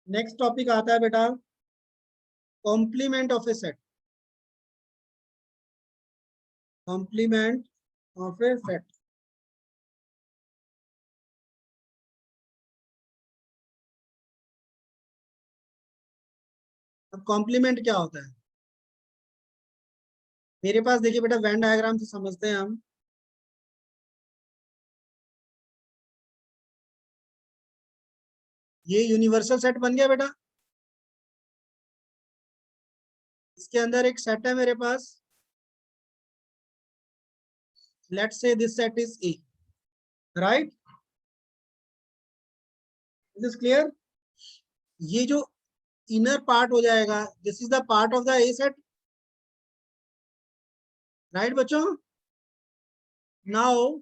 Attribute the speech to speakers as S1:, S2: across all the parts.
S1: Next topic आता है बेटा complement of a set. Complement of a set. अब कॉम्प्लीमेंट क्या होता है? मेरे पास देखिए बेटा वेन डायग्राम से समझते हैं हम। ये यूनिवर्सल सेट बन गया बेटा। इसके अंदर एक सेट है मेरे पास। Let's say this set is A, right? Is this clear? ये जो इनर पार्ट हो जाएगा, this is the part of the A set, right बच्चों? Now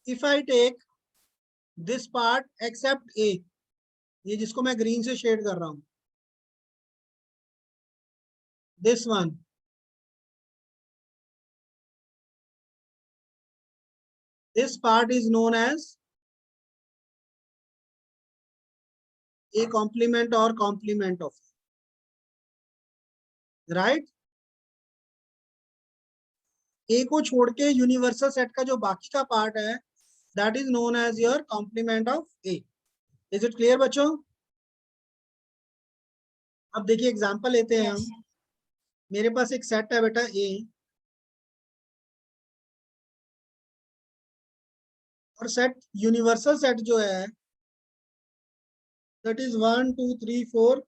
S1: if I take this part except A, ये जिसको मैं ग्रीन से शेड कर रहा हूं, this one, this part is known as A complement और कॉम्प्लीमेंट ऑफ, राइट? ए को छोड़ के यूनिवर्सल सेट का जो बाकी का पार्ट है that is known as your complement of A. Is it clear बच्चों? अब देखिए एग्जांपल लेते हैं हम। मेरे पास एक सेट है बेटा ए, और सेट यूनिवर्सल सेट जो है that is 1 2 3 4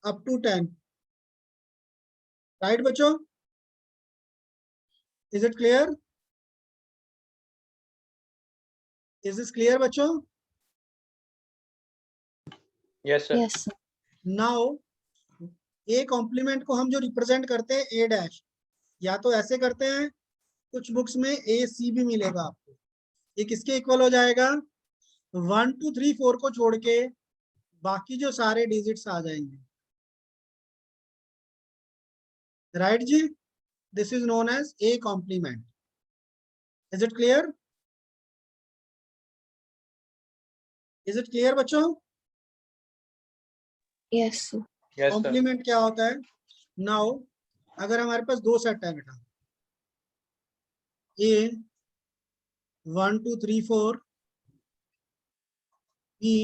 S1: up to 10, right बच्चों? Is it clear? Is this clear बच्चों?
S2: Yes sir.
S3: Yes, sir.
S1: Now A complement को हम जो रिप्रेजेंट करते हैं ए डैश, या तो ऐसे करते हैं, कुछ बुक्स में ए सी भी मिलेगा आपको। ये किसके इक्वल हो जाएगा? 1 2 3 4 को छोड़ के बाकी जो सारे डिजिट्स आ जाएंगे, राइट जी? This is known as A complement. Is it clear? Is it clear बच्चों?
S3: Yes, sir.
S2: Yes sir.
S1: Complement क्या होता है? नाउ अगर हमारे पास दो सेट है बेटा, ए 1 2 3 4, बी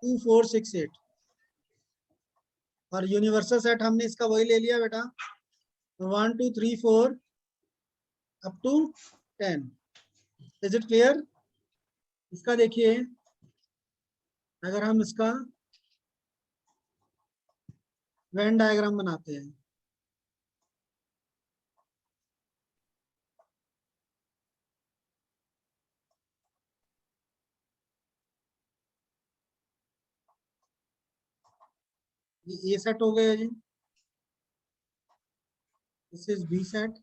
S1: 2 4 6 8, और यूनिवर्सल सेट हमने इसका वही ले लिया बेटा 1 2 3 4 up to 10। Is it clear? इसका देखिए, अगर हम इसका वेन डायग्राम बनाते हैं, ये ए सेट हो गया जी, दिस इज बी सेट।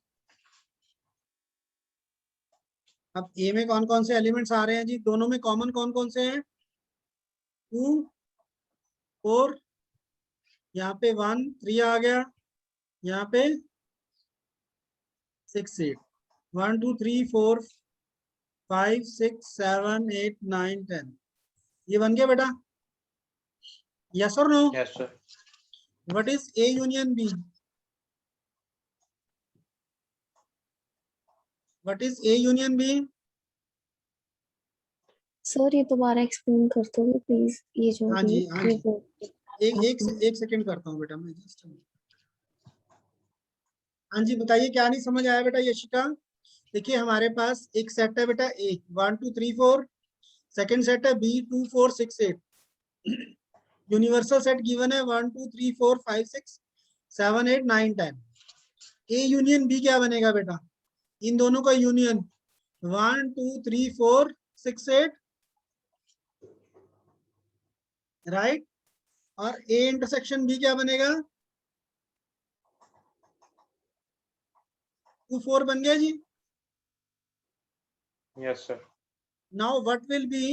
S1: अब ए में कौन कौन से एलिमेंट्स आ रहे हैं जी? दोनों में कॉमन कौन कौन से हैं? 2 4, यहाँ पे 1 3 आ गया, यहाँ पे 6 8, 1 2 3 4 5 6 7 8 9 10, ये बन गया बेटा। यस और no?
S2: Yes sir.
S1: What is A union B? What is A union B?
S3: Sir, ये दोबारा एक्सप्लेन करते हो प्लीज, ये जो
S1: हाँ
S3: भी
S1: जी, हाँ
S3: ये
S1: जी।
S3: बोल-
S1: एक सेकंड करता हूँ बेटा मैं जस्ट। हाँ जी बताइए, क्या नहीं समझ आया बेटा यशिका? देखिए हमारे पास एक सेट है बेटा ए 1 2 3 4, सेकंड सेट है बी 2 4 6 8, यूनिवर्सल सेट गिवन है 1 2 3 4 5 6 7 8 9 10। ए यूनियन बी क्या बनेगा बेटा? इन दोनों का यूनियन 1 2 3 4 6 8, राइट? और ए इंटरसेक्शन बी क्या बनेगा? 2 4 बन गया जी।
S2: Yes sir.
S1: Now what will be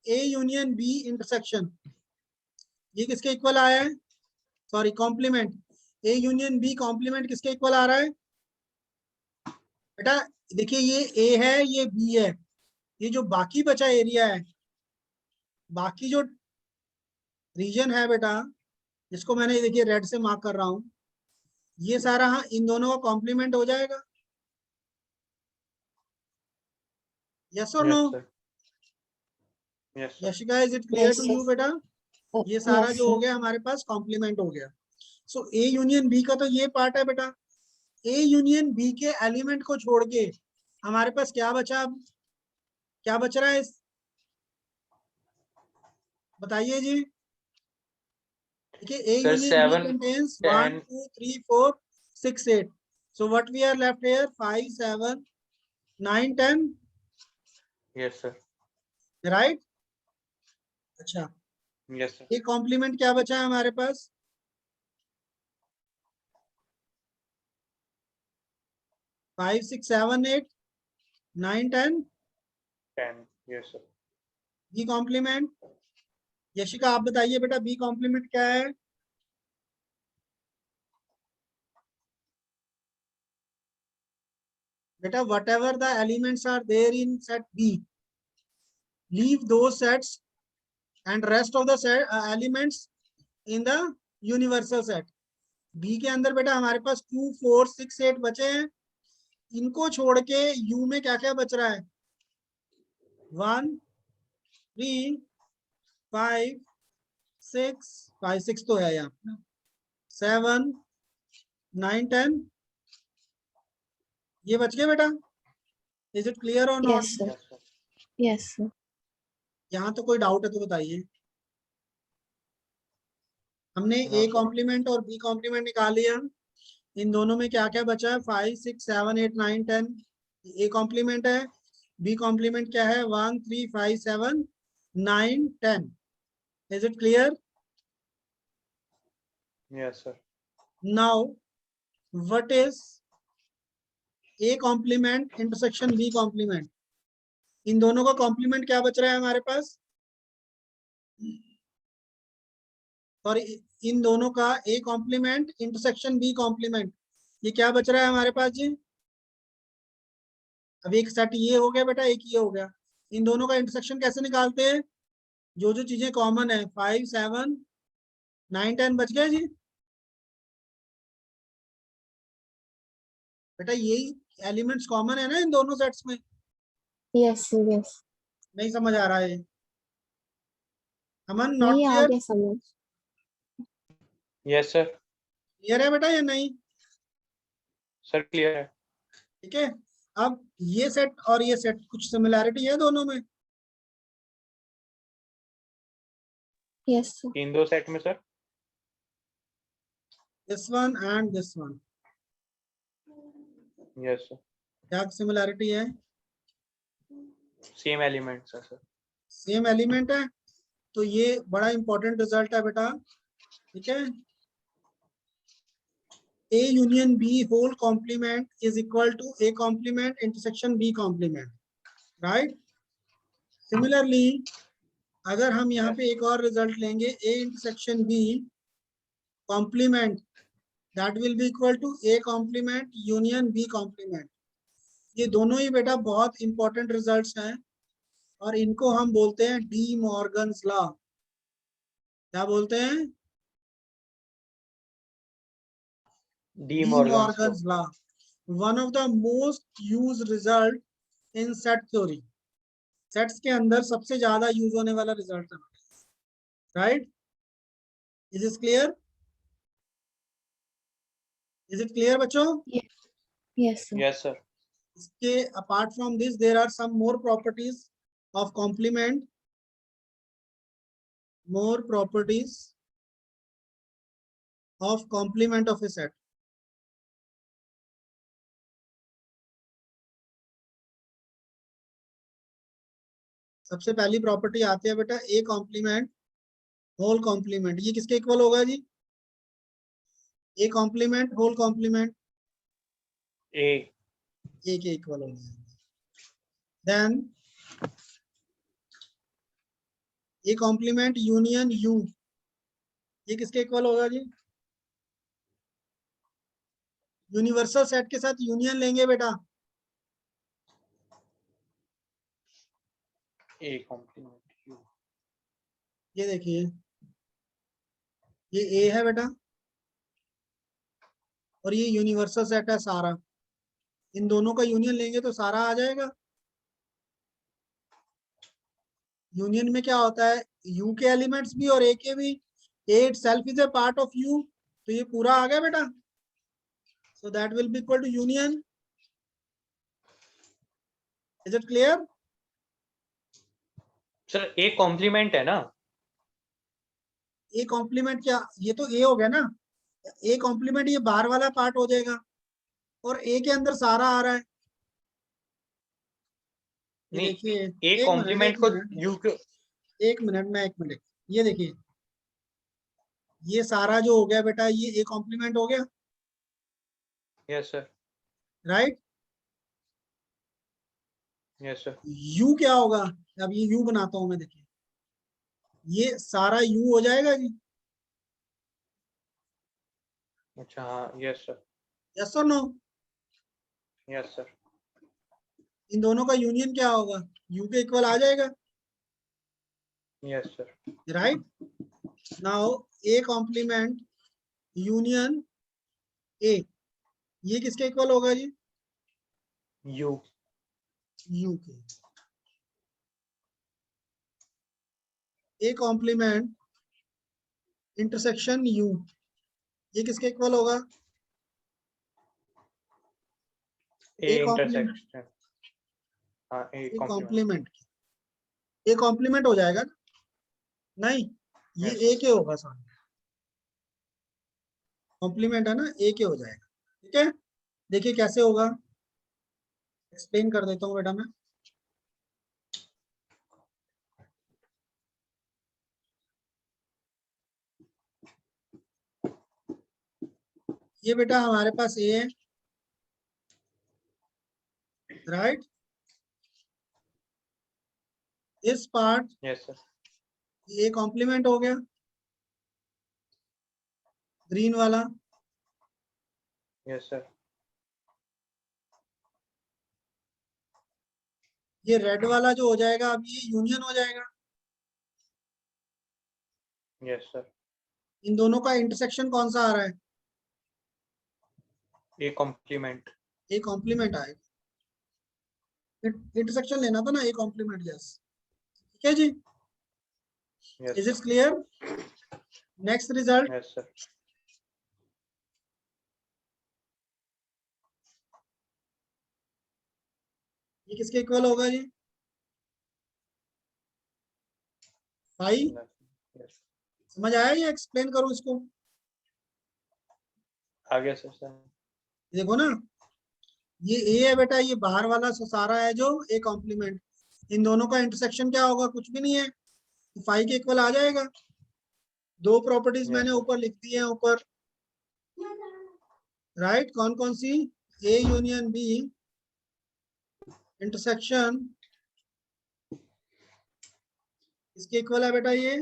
S1: A union B intersection? ये किसके इक्वल आया है? Sorry complement. A union B complement किसके इक्वल आ रहा है बेटा? देखिए ये ए है, ये बी है, ये जो बाकी बचा एरिया है बाकी जो रीजन है बेटा, जिसको मैंने देखिए रेड से मार्क कर रहा हूं, ये सारा हाँ इन दोनों का कॉम्प्लीमेंट हो जाएगा। यस और no?
S2: Yes, sir. Yes, sir.
S1: Yashika, is it clear
S3: Yes,
S1: too
S3: sir.
S1: You बेटा? ये सारा
S3: Yes,
S1: जो हो
S3: sir.
S1: गया हमारे पास कॉम्प्लीमेंट हो गया। सो ए यूनियन बी का तो ये पार्ट है बेटा। ए यूनियन बी के एलिमेंट को छोड़ के हमारे पास क्या बचा? अब क्या बच रहा है बताइए जी। देखिए A
S2: Sir,
S1: union B
S2: 7,
S1: contains 1
S2: 10.
S1: 2 3 4 6 8। So what we are left here 5 7 9 10,
S2: Yes, sir.
S1: Right? अच्छा,
S2: Yes, sir.
S1: ये कॉम्प्लीमेंट क्या बचा है हमारे पास? 5 6 7 8 9 10
S2: 10. Yes, sir.
S1: B complement. Yashika आप बताइए बेटा बी कॉम्प्लीमेंट क्या है? बेटा whatever the elements are there in set B, leave those sets and rest of the set, elements in the universal set. B के अंदर बेटा हमारे पास 2 4 6 8 बचे हैं। इनको छोड़ के U में क्या क्या बच रहा है? 1 3 5 6 तो है यहाँ, 7 9 10 ये बच गए बेटा। इज इट क्लियर और not?
S3: Yes, sir.
S2: Yes, sir.
S3: Yes, sir.
S1: यहाँ तो कोई डाउट है तो बताइए। हमने
S2: No,
S1: ए
S2: sir.
S1: कॉम्प्लीमेंट और बी कॉम्प्लीमेंट निकाल लिया। इन दोनों में क्या क्या बचा है? 5 6 7 8 9 10 ए कॉम्प्लीमेंट है। बी कॉम्प्लीमेंट क्या है? 1 3 5 7 9 10। Is it clear?
S2: Yes, sir.
S1: Now what is A complement intersection B complement? इन दोनों का कॉम्प्लीमेंट क्या बच रहा है हमारे पास? और इन दोनों का A complement intersection B complement, ये क्या बच रहा है हमारे पास जी? अब एक सेट ये हो गया बेटा, एक ये हो गया। इन दोनों का इंटरसेक्शन कैसे निकालते हैं? जो जो चीजें कॉमन है 5 7 9 10 बच गए जी। बेटा यही एलिमेंट्स कॉमन है ना इन दोनों सेट्स में?
S3: Yes, sir. Yes.
S1: नहीं समझ आ रहा है? अमन नॉट
S3: नहीं
S1: क्लियर?
S3: आगे समझ।
S2: Yes, sir.
S1: क्लियर है बेटा या नहीं?
S2: Sir, clear है.
S1: ठीक है। अब ये सेट और ये सेट कुछ सिमिलैरिटी है दोनों में?
S3: Yes, sir.
S2: इन दो सेट में sir
S1: this one and this one,
S2: yes sir
S1: क्या सिमिलैरिटी है?
S2: सेम एलिमेंट्स है सर
S1: सेम एलिमेंट है। तो ये बड़ा इंपॉर्टेंट रिजल्ट है बेटा। ठीक है, A union B whole complement is equal to A complement intersection B complement, right? Similarly, अगर हम यहाँ पे एक और रिजल्ट लेंगे A intersection B complement, that will be equal to A complement union B complement. ये दोनों ही बेटा बहुत इंपॉर्टेंट रिजल्ट्स हैं और इनको हम बोलते हैं डी मॉर्गन्स लॉ। क्या बोलते हैं?
S2: D
S1: De
S2: Morgan's law
S1: Morgan's law, one of the most used result in set theory. Sets के अंदर सबसे ज्यादा यूज होने वाला रिजल्ट है, right? Is it clear? Is it clear बच्चों?
S3: Yes, sir.
S2: यस सर
S1: इसके apart from this there are some more properties of complement, more properties of complement of a set. सबसे पहली प्रॉपर्टी आती है बेटा ए कॉम्प्लीमेंट होल कॉम्प्लीमेंट। ये किसके equal होगा जी? A complement whole complement
S2: A
S1: A के इक्वल होगा। Then A complement union U, ये किसके इक्वल होगा जी? यूनिवर्सल सेट के साथ यूनियन लेंगे बेटा,
S2: ए कॉम्प्लीमेंट यू
S1: ये देखिए, ये ए है बेटा और ये यूनिवर्सल सेट है सारा। इन दोनों का यूनियन लेंगे तो सारा आ जाएगा। यूनियन में क्या होता है, यू के एलिमेंट्स भी और ए के भी। A itself is a part of U, तो ये पूरा आ गया बेटा। So that will be equal to union. Is it clear?
S2: Sir A complement है ना?
S1: ए कॉम्प्लीमेंट क्या, ये तो ए हो गया ना। ए कॉम्प्लीमेंट ये बाहर वाला पार्ट हो जाएगा और ए के अंदर सारा आ रहा है। ये
S2: नहीं,
S1: देखिए,
S2: ए
S1: एक मिनट,
S2: कॉम्प्लीमेंट
S1: एक
S2: को
S1: मिनट,
S2: यू के
S1: एक मिनट में, एक मिनट। ये देखिए, ये सारा जो हो गया बेटा, ये ए कॉम्प्लीमेंट हो गया,
S2: yes sir,
S1: right.
S2: Yes sir,
S1: you क्या होगा, अब ये यू बनाता हूं मैं, देखिए ये सारा यू हो जाएगा जी।
S2: अच्छा हाँ, यस सर,
S1: यस और नो?
S2: यस सर,
S1: इन दोनों का यूनियन क्या होगा, यू के इक्वल आ जाएगा,
S2: yes sir,
S1: right. Now A complement union A, ये किसके इक्वल होगा जी,
S2: यू,
S1: यू के। ए कॉम्प्लीमेंट इंटरसेक्शन यू, ये किसके इक्वल होगा,
S2: ए
S1: ए कॉम्प्लीमेंट,
S2: इंटरसेक्शन, हाँ A
S1: A
S2: complement,
S1: complement, A complement हो जाएगा ना? नहीं, ये
S2: Yes,
S1: ए के होगा सॉरी, कॉम्प्लीमेंट है ना, ए के हो जाएगा। ठीक है, देखिए कैसे होगा, एक्सप्लेन कर देता हूँ बेटा मैं। ये बेटा हमारे पास ए है, राइट। इस part
S2: yes sir,
S1: A complement हो गया, ग्रीन वाला।
S2: यस सर,
S1: ये रेड वाला जो हो जाएगा, अब ये यूनियन हो जाएगा।
S2: यस सर,
S1: इन दोनों का इंटरसेक्शन कौन सा आ रहा है,
S2: ए कॉम्प्लीमेंट,
S1: ए कॉम्प्लीमेंट आएगा। इंटरसेक्शन लेना था ना, ए कॉम्प्लीमेंट, यस। ठीक है जी,
S2: yes
S1: is it
S2: sir,
S1: clear? Next result,
S2: yes sir,
S1: ये किसके इक्वल होगा जी, 5।
S2: यस,
S1: समझ आया, ये एक्सप्लेन करूं इसको?
S2: आ गया सर, सर,
S1: देखो ना, ये ए है बेटा, ये बाहर वाला सारा है जो ए कॉम्प्लीमेंट। इन दोनों का इंटरसेक्शन क्या होगा, कुछ भी नहीं है, 5 के इक्वल आ जाएगा। दो प्रॉपर्टीज मैंने
S2: यस सर,
S1: ऊपर लिख दी है ऊपर, राइट। कौन कौन सी, ए यूनियन बी इंटरसेक्शन, इसके इक्वल है बेटा ये।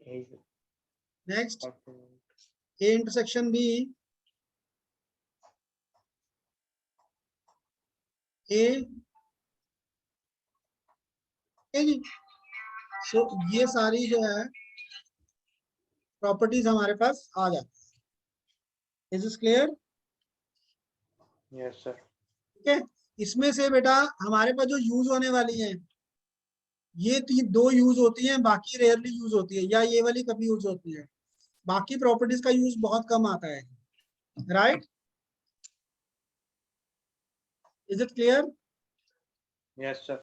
S2: A
S1: next,
S2: complement,
S1: A intersection B, A, ठीक है जी। सो ये सारी जो है प्रॉपर्टीज हमारे पास आ जाती है। Is it clear?
S2: Yes sir,
S1: ठीक है, इसमें से बेटा हमारे पास जो यूज होने वाली है, ये दो यूज होती हैं, बाकी रेयरली यूज होती है, या ये वाली कभी यूज होती है। बाकी प्रॉपर्टीज का यूज बहुत कम आता है, right. Is it clear?
S2: Yes sir.